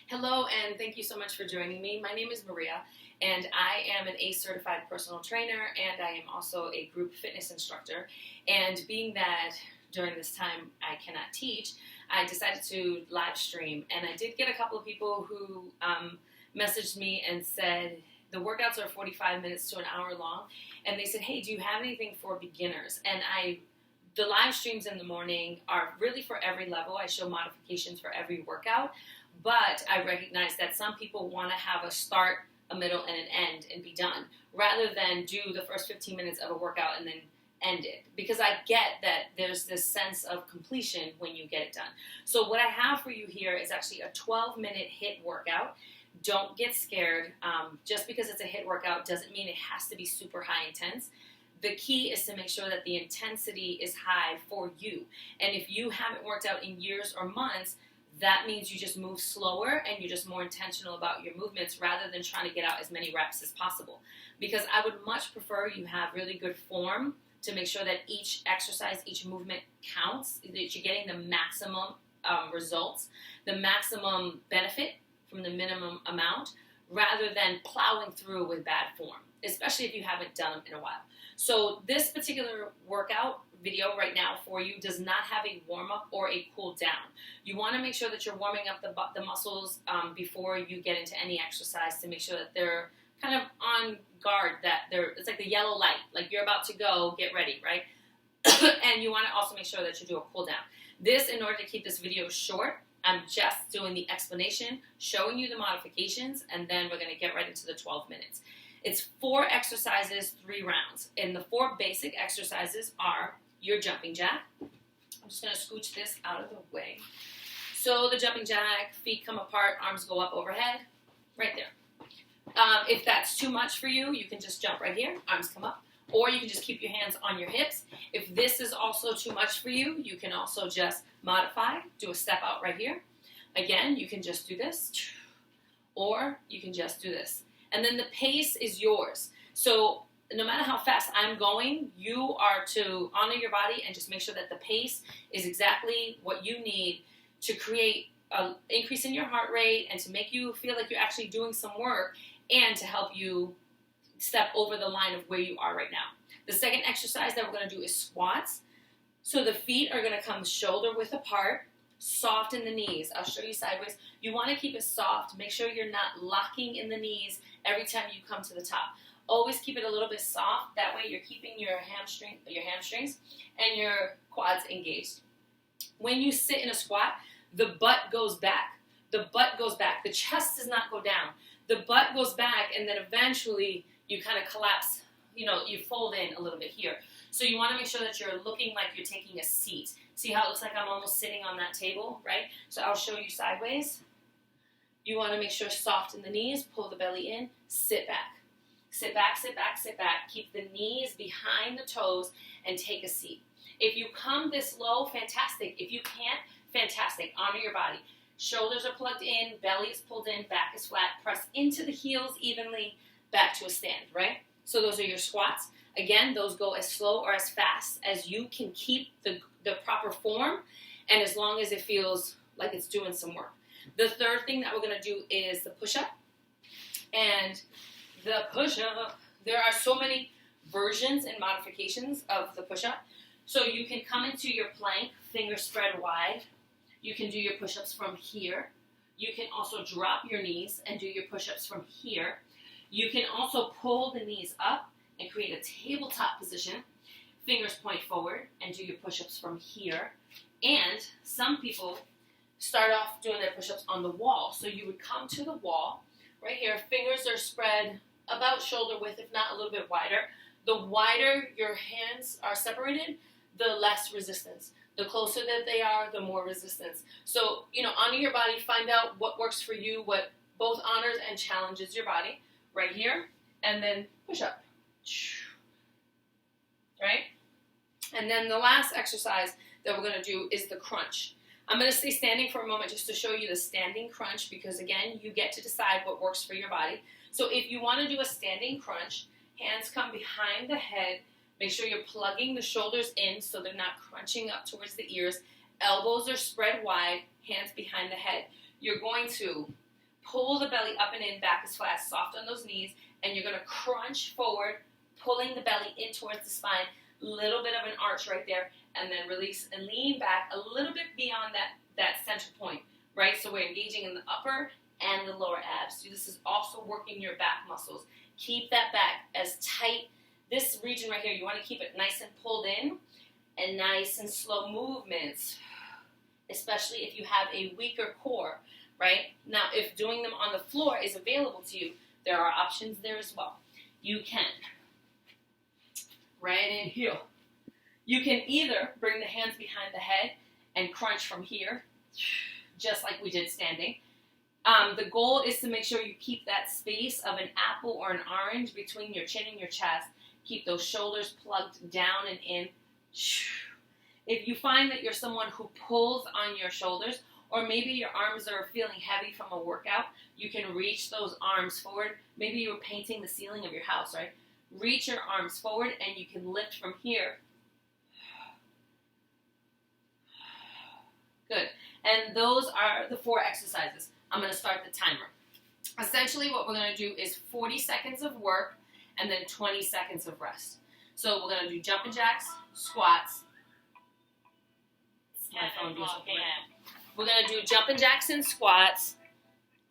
Hello, and thank you so much for joining me. My name is Maria, and I am an ACE certified personal trainer, and I am also a group fitness instructor. And being that during this time I cannot teach, I decided to live stream. And I did get a couple of people who messaged me and said the workouts are 45 minutes to an hour long, and they said, "Hey, do you have anything for beginners?" And the live streams in the morning are really for every level. I show modifications for every workout. But I recognize that some people want to have a start, a middle, and an end and be done, rather than do the first 15 minutes of a workout and then end it. Because I get that there's this sense of completion when you get it done. So what I have for you here is actually a 12-minute HIIT workout. Don't get scared. Just because it's a HIIT workout doesn't mean it has to be super high intense. The key is to make sure that the intensity is high for you. And if you haven't worked out in years or months, that means you just move slower and you're just more intentional about your movements rather than trying to get out as many reps as possible. Because I would much prefer you have really good form to make sure that each exercise, each movement counts, that you're getting the maximum results, the maximum benefit from the minimum amount, rather than plowing through with bad form, especially if you haven't done them in a while. So this particular workout video right now for you does not have a warm-up or a cool down. You want to make sure that you're warming up the muscles before you get into any exercise to make sure that they're kind of on guard, that it's like the yellow light, like you're about to go, get ready, right? And you want to also make sure that you do a cool down. This, in order to keep this video short, I'm just doing the explanation, showing you the modifications, and then we're going to get right into the 12 minutes. It's 4 exercises, 3 rounds. And the 4 basic exercises are your jumping jack. I'm just going to scooch this out of the way. So the jumping jack, feet come apart, arms go up overhead, right there. If that's too much for you, you can just jump right here, arms come up. Or you can just keep your hands on your hips. If this is also too much for you, you can also just modify, do a step out right here. Again, you can just do this, or you can just do this. And then the pace is yours. So no matter how fast I'm going, you are to honor your body and just make sure that the pace is exactly what you need to create an increase in your heart rate and to make you feel like you're actually doing some work and to help you step over the line of where you are right now. The second exercise that we're going to do is squats. So the feet are going to come shoulder width apart, soft in the knees. I'll show you sideways. You want to keep it soft. Make sure you're not locking in the knees every time you come to the top. Always keep it a little bit soft. That way you're keeping your hamstrings and your quads engaged. When you sit in a squat, the butt goes back. The butt goes back. The chest does not go down. The butt goes back, and then eventually you kind of collapse. You fold in a little bit here. So you want to make sure that you're looking like you're taking a seat. See how it looks like I'm almost sitting on that table, right? So I'll show you sideways. You want to make sure soft in the knees, pull the belly in, sit back. Sit back, sit back, sit back. Keep the knees behind the toes and take a seat. If you come this low, fantastic. If you can't, fantastic. Honor your body. Shoulders are plugged in, belly is pulled in, back is flat. Press into the heels evenly, back to a stand, right? So those are your squats. Again, those go as slow or as fast as you can keep the proper form, and as long as it feels like it's doing some work. The third thing that we're going to do is the push-up. And the push-up, there are so many versions and modifications of the push-up. So you can come into your plank, fingers spread wide. You can do your push-ups from here. You can also drop your knees and do your push-ups from here. You can also pull the knees up and create a tabletop position. Fingers point forward and do your push-ups from here. And some people start off doing their push-ups on the wall. So you would come to the wall right here. Fingers are spread about shoulder width, if not a little bit wider. The wider your hands are separated, the less resistance. The closer that they are, the more resistance. So, honor your body. Find out what works for you, what both honors and challenges your body. Right here, and then push up. Right? And then the last exercise that we're going to do is the crunch. I'm going to stay standing for a moment just to show you the standing crunch because, again, you get to decide what works for your body. So if you want to do a standing crunch, hands come behind the head. Make sure you're plugging the shoulders in so they're not crunching up towards the ears. Elbows are spread wide, hands behind the head. You're going to Pull the belly up and in, back is flat, soft on those knees, and you're going to crunch forward, pulling the belly in towards the spine, little bit of an arch right there, and then release and lean back a little bit beyond that center point, right? So we're engaging in the upper and the lower abs. So this is also working your back muscles. Keep that back as tight. This region right here, you want to keep it nice and pulled in and nice and slow movements, especially if you have a weaker core, right? Now, if doing them on the floor is available to you, there are options there as well. You can right in here. You can either bring the hands behind the head and crunch from here, just like we did standing. The goal is to make sure you keep that space of an apple or an orange between your chin and your chest. Keep those shoulders plugged down and in. If you find that you're someone who pulls on your shoulders, or maybe your arms are feeling heavy from a workout, you can reach those arms forward. Maybe you were painting the ceiling of your house, right? Reach your arms forward and you can lift from here. Good. And those are the 4 exercises. I'm going to start the timer. Essentially what we're going to do is 40 seconds of work and then 20 seconds of rest. So we're going to do jumping jacks, squats. My phone doing something. We're going to do jumping jacks and squats,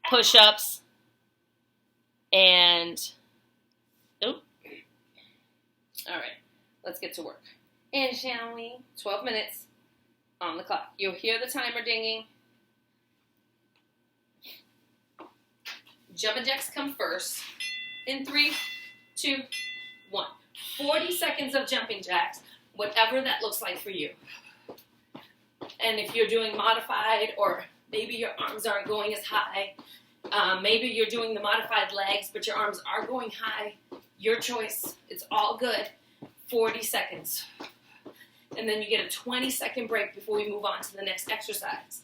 push-ups, and, all right, let's get to work. And shall we? 12 minutes on the clock. You'll hear the timer dinging. Jumping jacks come first. In 3, 2, 1. 40 seconds of jumping jacks, whatever that looks like for you. And if you're doing modified, or maybe your arms aren't going as high, maybe you're doing the modified legs, but your arms are going high, your choice. It's all good. 40 seconds. And then you get a 20-second break before we move on to the next exercise.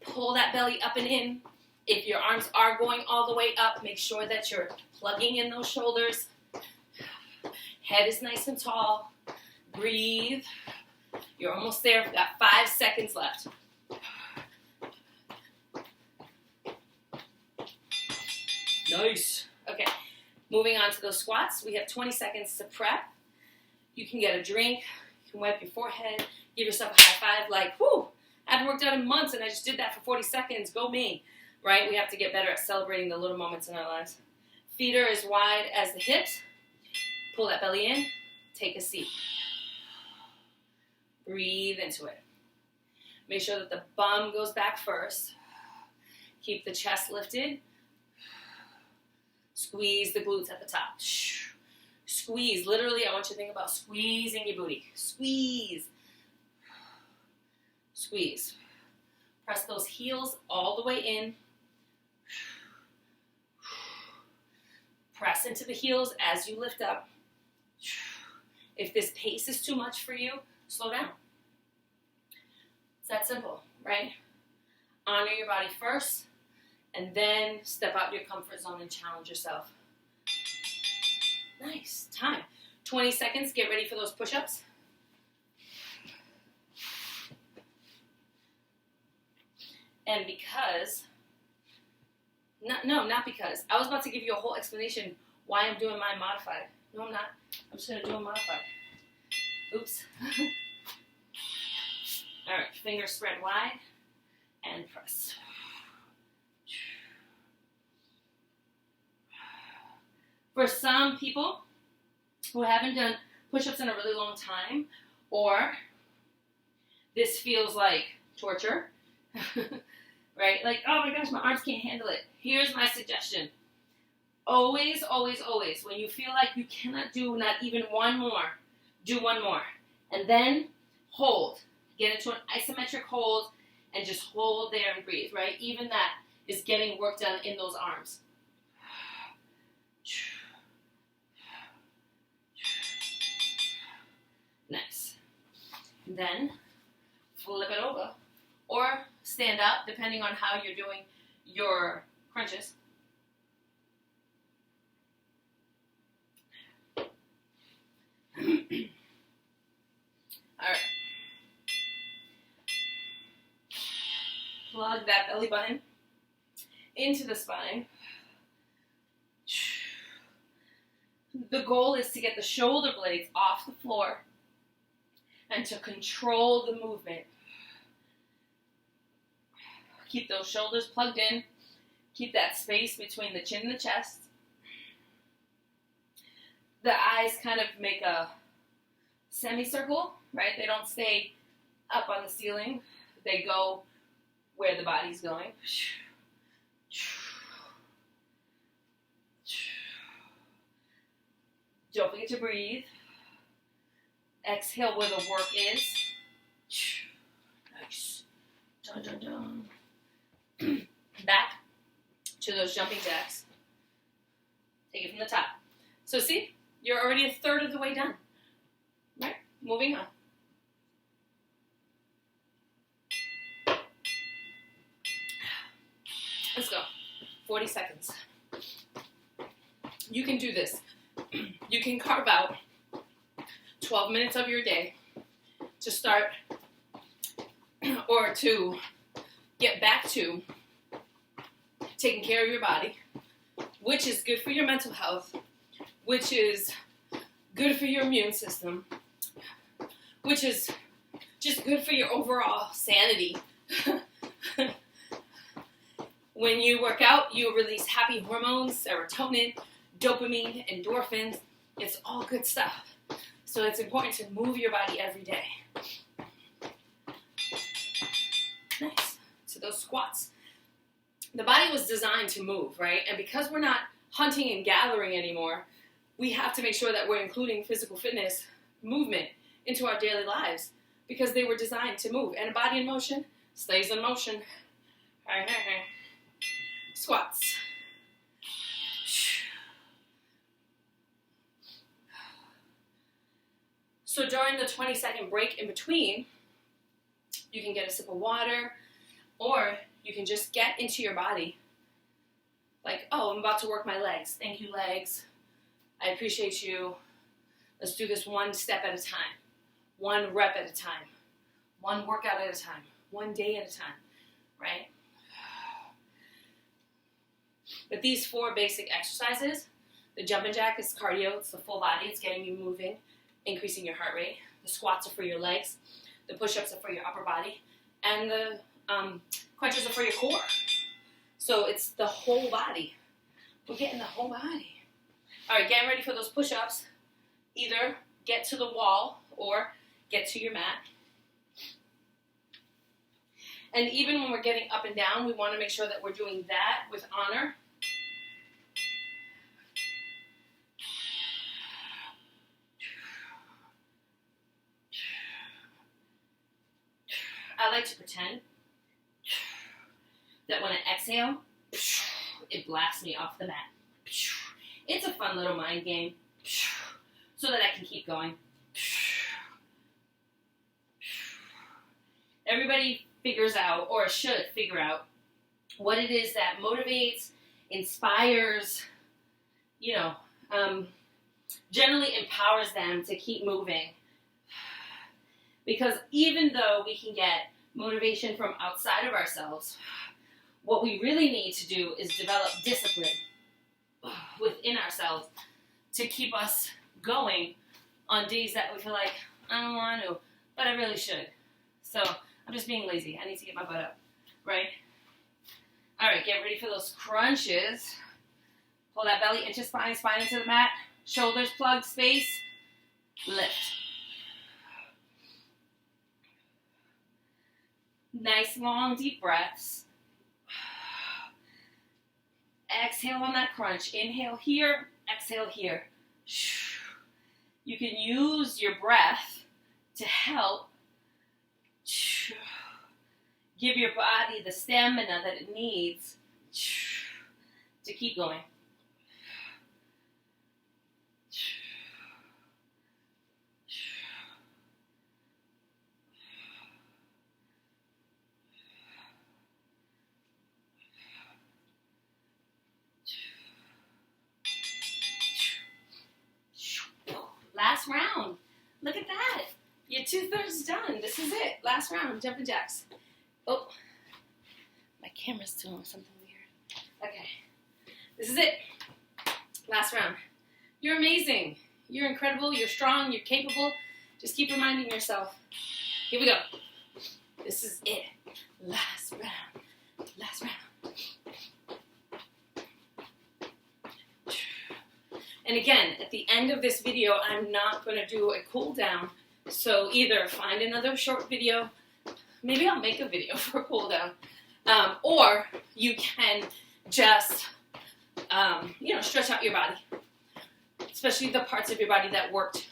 Pull that belly up and in. If your arms are going all the way up, make sure that you're plugging in those shoulders. Head is nice and tall. Breathe. You're almost there. We've got 5 seconds left. Nice. Okay. Moving on to those squats. We have 20 seconds to prep. You can get a drink. You can wipe your forehead. Give yourself a high five like, whew, I haven't worked out in months and I just did that for 40 seconds. Go me. Right? We have to get better at celebrating the little moments in our lives. Feet are as wide as the hips. Pull that belly in. Take a seat. Breathe into it. Make sure that the bum goes back first. Keep the chest lifted. Squeeze the glutes at the top. Squeeze. Literally, I want you to think about squeezing your booty. Squeeze. Squeeze. Press those heels all the way in. Press into the heels as you lift up. If this pace is too much for you, slow down. It's that simple, right? Honor your body first, and then step out your comfort zone and challenge yourself. Nice. Time. 20 seconds. Get ready for those push-ups. And because, not because. I was about to give you a whole explanation why I'm doing mine modified. No, I'm not. I'm just going to do a modified. Oops. All right, fingers spread wide and press. For some people who haven't done push-ups in a really long time, or this feels like torture, right? Like, oh my gosh, my arms can't handle it. Here's my suggestion. Always, always, always, when you feel like you cannot do not even one more, do one more. And then hold. Get into an isometric hold and just hold there and breathe, right? Even that is getting work done in those arms. Nice. Then flip it over or stand up, depending on how you're doing your crunches. All right. Plug that belly button into the spine. The goal is to get the shoulder blades off the floor and to control the movement. Keep those shoulders plugged in. Keep that space between the chin and the chest. The eyes kind of make a semicircle, right? They don't stay up on the ceiling. They go where the body's going. Don't forget to breathe. Exhale where the work is. Nice. Dun, dun, dun. Back to those jumping jacks. Take it from the top. So see, you're already a third of the way done. Right? Moving on. Let's go. 40 seconds. You can do this. You can carve out 12 minutes of your day to start or to get back to taking care of your body, which is good for your mental health, which is good for your immune system, which is just good for your overall sanity. When you work out, you release happy hormones, serotonin, dopamine, endorphins. It's all good stuff. So it's important to move your body every day. Nice. So those squats. The body was designed to move, right? And because we're not hunting and gathering anymore, we have to make sure that we're including physical fitness movement into our daily lives because they were designed to move. And a body in motion stays in motion. Squats. So during the 20-second break in between, you can get a sip of water, or you can just get into your body. Like, oh, I'm about to work my legs. Thank you, legs. I appreciate you. Let's do this one step at a time, one rep at a time, one workout at a time, one day at a time, right? But these 4 basic exercises, the jumping jack is cardio, it's the full body, it's getting you moving, increasing your heart rate. The squats are for your legs, the push-ups are for your upper body, and the crunches are for your core. So it's the whole body. We're getting the whole body. All right, getting ready for those push-ups. Either get to the wall or get to your mat. And even when we're getting up and down, we want to make sure that we're doing that with honor. I like to pretend that when I exhale, it blasts me off the mat. It's a fun little mind game so that I can keep going. Everybody figures out, or should figure out, what it is that motivates, inspires, generally empowers them to keep moving. Because even though we can get motivation from outside of ourselves, what we really need to do is develop discipline within ourselves to keep us going on days that we feel like, I don't want to, but I really should. So I'm just being lazy. I need to get my butt up, right? All right, get ready for those crunches. Pull that belly into spine, spine into the mat. Shoulders plugged, space. Lift. Nice, long, deep breaths. Exhale on that crunch. Inhale here, exhale here. You can use your breath to help give your body the stamina that it needs to keep going. Last round. Look at that. You're 2/3 done. This is it. Last round. Jumping jacks. Oh, my camera's doing something weird. This is it. Last round. You're amazing. You're incredible. You're strong. You're capable. Just keep reminding yourself. Here we go. This is it. Last round. Last round. And again, at the end of this video, I'm not going to do a cool down. So either find another short video, maybe I'll make a video for a cool down, or you can just, stretch out your body, especially the parts of your body that worked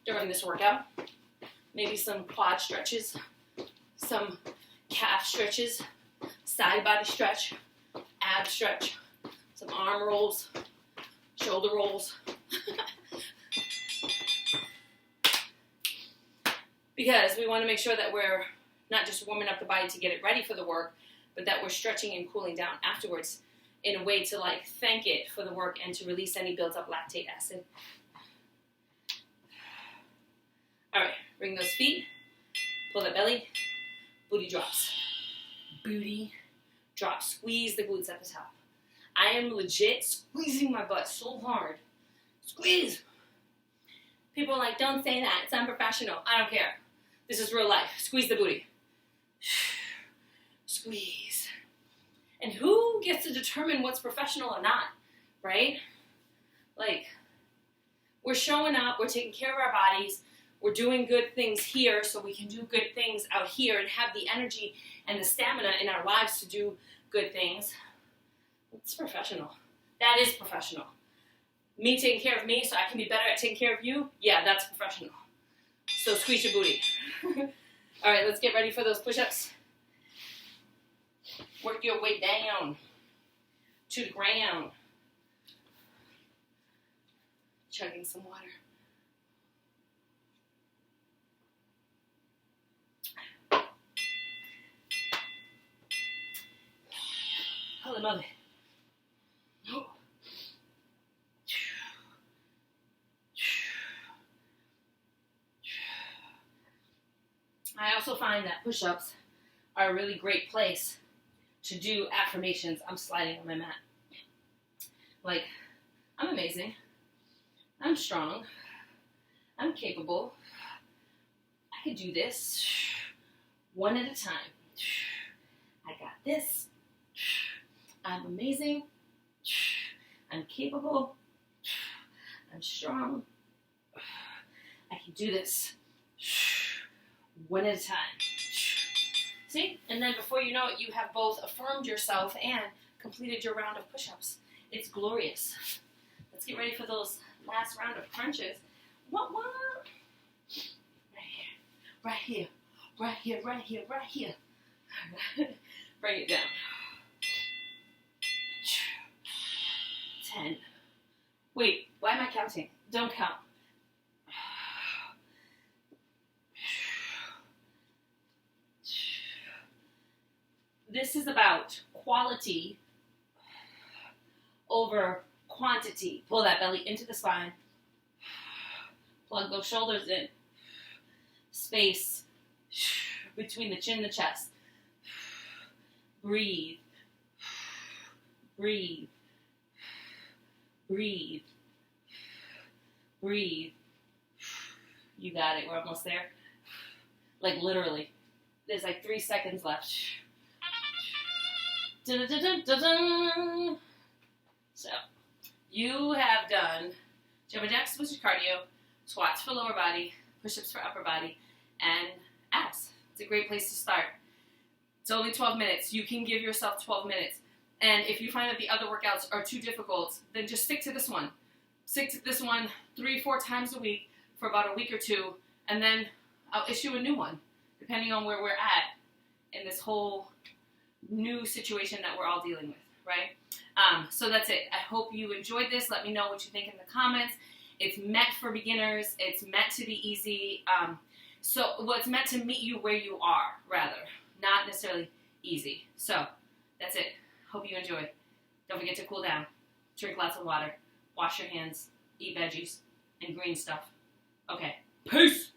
during this workout. Maybe some quad stretches, some calf stretches, side body stretch, ab stretch, some arm rolls, shoulder rolls. Because we want to make sure that we're not just warming up the body to get it ready for the work, but that we're stretching and cooling down afterwards in a way to thank it for the work and to release any built up lactate acid. All right, bring those feet, pull that belly, booty drops. Booty drops. Squeeze the glutes at the top. I am legit squeezing my butt so hard. Squeeze. People are like, don't say that. It's unprofessional. I don't care. This is real life. Squeeze the booty. Squeeze. And who gets to determine what's professional or not, right? We're showing up. We're taking care of our bodies. We're doing good things here so we can do good things out here and have the energy and the stamina in our lives to do good things. It's professional. That is professional. Me taking care of me so I can be better at taking care of you, yeah, that's professional. So squeeze your booty. All right, let's get ready for those push-ups. Work your way down to the ground. Chugging some water. Holy moly. I also find that push-ups are a really great place to do affirmations. I'm sliding on my mat. I'm amazing. I'm strong. I'm capable. I can do this one at a time. I got this. I'm amazing. I'm capable. I'm strong. I can do this one at a time. See? And then before you know it, you have both affirmed yourself and completed your round of push-ups. It's glorious. Let's get ready for those last round of crunches. What? Right here. Right here, right here, right here, right here. Bring it down. 10. Wait, why am I counting? Don't count. This is about quality over quantity. Pull that belly into the spine. Plug those shoulders in. Space between the chin and the chest. Breathe. Breathe. Breathe. Breathe. You got it. We're almost there. Literally. There's 3 seconds left. Dun-dun-dun-dun-dun. So, you have done jumping jacks, which is cardio, squats for lower body, push-ups for upper body, and abs. It's a great place to start. It's only 12 minutes. You can give yourself 12 minutes. And if you find that the other workouts are too difficult, then just stick to this one. Stick to this one 3-4 times a week for about a week or two, and then I'll issue a new one, depending on where we're at in this whole new situation that we're all dealing with, right? So that's it. I hope you enjoyed this. Let me know what you think in the comments. It's meant for beginners. It's meant to be easy. It's meant to meet you where you are, rather, not necessarily easy. So that's it. Hope you enjoyed. Don't forget to cool down. Drink lots of water. Wash your hands. Eat veggies and green stuff. Okay. Peace.